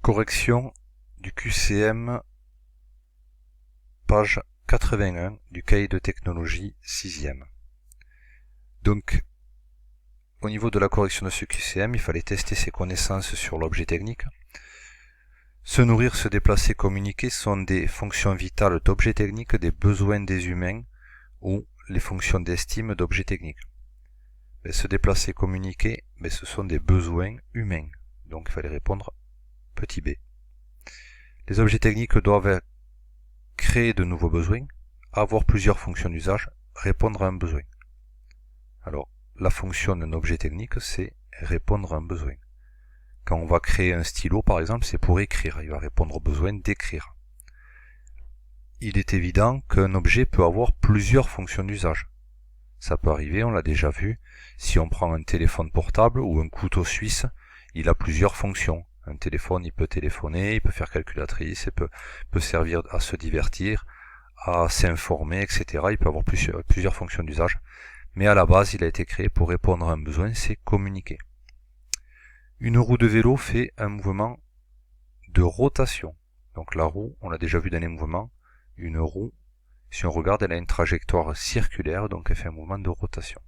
Correction du QCM, page 81 du cahier de technologie 6e. Donc, au niveau de la correction de ce QCM, il fallait tester ses connaissances sur l'objet technique. Se nourrir, se déplacer, communiquer sont des fonctions vitales d'objets techniques, des besoins des humains ou les fonctions d'estime d'objets techniques. Se déplacer, communiquer, ce sont des besoins humains. Donc il fallait répondre petit b. Les objets techniques doivent créer de nouveaux besoins, avoir plusieurs fonctions d'usage, répondre à un besoin. Alors, la fonction d'un objet technique, c'est répondre à un besoin. Quand on va créer un stylo, par exemple, c'est pour écrire. Il va répondre au besoin d'écrire. Il est évident qu'un objet peut avoir plusieurs fonctions d'usage. Ça peut arriver, on l'a déjà vu. Si on prend un téléphone portable ou un couteau suisse, il a plusieurs fonctions. Un téléphone, il peut téléphoner, il peut faire calculatrice, il peut servir à se divertir, à s'informer, etc. Il peut avoir plusieurs fonctions d'usage. Mais à la base, il a été créé pour répondre à un besoin, c'est communiquer. Une roue de vélo fait un mouvement de rotation. Donc la roue, on l'a déjà vu dans les mouvements, une roue, si on regarde, elle a une trajectoire circulaire, donc elle fait un mouvement de rotation.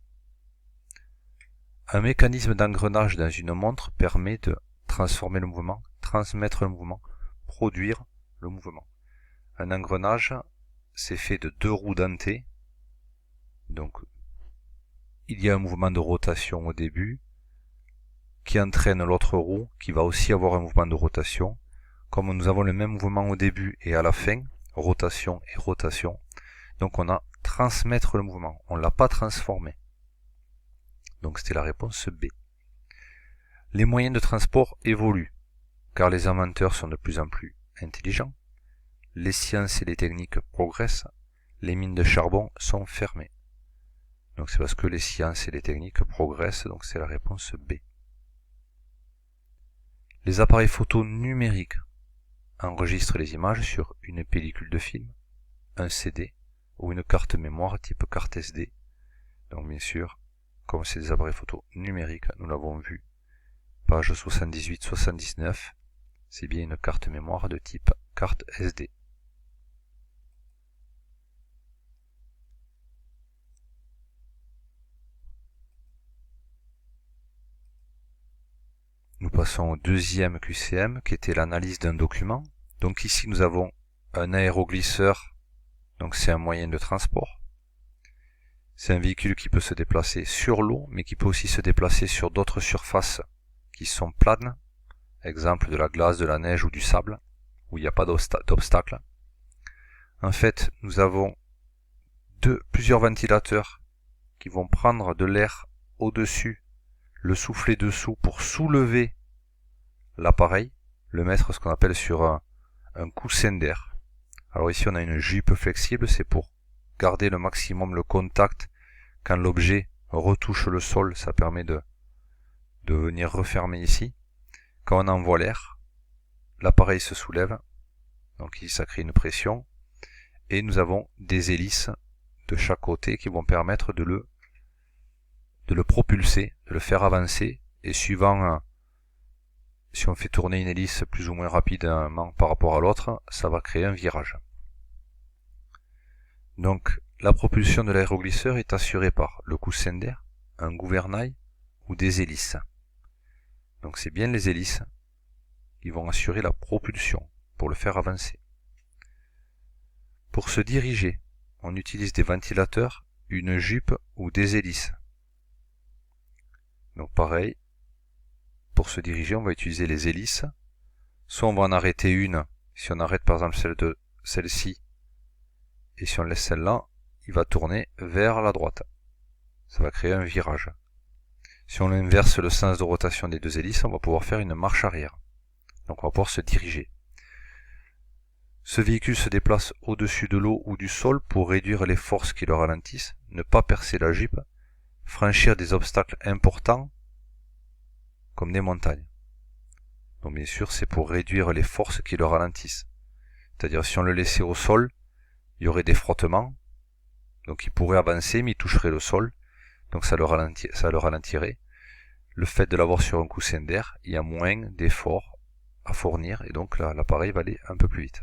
Un mécanisme d'engrenage dans une montre permet de transformer le mouvement, transmettre le mouvement, produire le mouvement. Un engrenage, c'est fait de deux roues dentées. Donc, il y a un mouvement de rotation au début qui entraîne l'autre roue qui va aussi avoir un mouvement de rotation. Comme nous avons le même mouvement au début et à la fin, rotation et rotation, donc on a transmettre le mouvement, on ne l'a pas transformé. Donc c'était la réponse B. Les moyens de transport évoluent, car les inventeurs sont de plus en plus intelligents, les sciences et les techniques progressent, les mines de charbon sont fermées. Donc c'est parce que les sciences et les techniques progressent, donc c'est la réponse B. Les appareils photo numériques enregistrent les images sur une pellicule de film, un CD ou une carte mémoire type carte SD. Donc bien sûr, comme c'est des appareils photo numériques, nous l'avons vu, page 78-79, c'est bien une carte mémoire de type carte SD. Nous passons au deuxième QCM qui était l'analyse d'un document. Donc ici nous avons un aéroglisseur, donc c'est un moyen de transport. C'est un véhicule qui peut se déplacer sur l'eau, mais qui peut aussi se déplacer sur d'autres surfaces qui sont planes, exemple de la glace, de la neige ou du sable, où il n'y a pas d'obstacle. En fait, nous avons plusieurs ventilateurs qui vont prendre de l'air au-dessus, le souffler dessous pour soulever l'appareil, le mettre ce qu'on appelle sur un coussin d'air. Alors ici on a une jupe flexible, c'est pour garder le maximum le contact quand l'objet retouche le sol, ça permet de venir refermer ici. Quand on envoie l'air, l'appareil se soulève, donc ici ça crée une pression, et nous avons des hélices de chaque côté qui vont permettre de le propulser, de le faire avancer, et suivant si on fait tourner une hélice plus ou moins rapidement par rapport à l'autre, ça va créer un virage. Donc la propulsion de l'aéroglisseur est assurée par le coussin d'air, un gouvernail ou des hélices. Donc c'est bien les hélices qui vont assurer la propulsion pour le faire avancer. Pour se diriger, on utilise des ventilateurs, une jupe ou des hélices. Donc pareil, pour se diriger, on va utiliser les hélices. Soit on va en arrêter une, si on arrête par exemple celle-ci, et si on laisse celle-là, il va tourner vers la droite. Ça va créer un virage. Si on inverse le sens de rotation des deux hélices, on va pouvoir faire une marche arrière. Donc on va pouvoir se diriger. Ce véhicule se déplace au-dessus de l'eau ou du sol pour réduire les forces qui le ralentissent, ne pas percer la jupe, franchir des obstacles importants comme des montagnes. Donc bien sûr c'est pour réduire les forces qui le ralentissent. C'est-à-dire si on le laissait au sol, il y aurait des frottements, donc il pourrait avancer mais il toucherait le sol, donc ça le ralentirait. Le fait de l'avoir sur un coussin d'air, il y a moins d'efforts à fournir, et donc là l'appareil va aller un peu plus vite.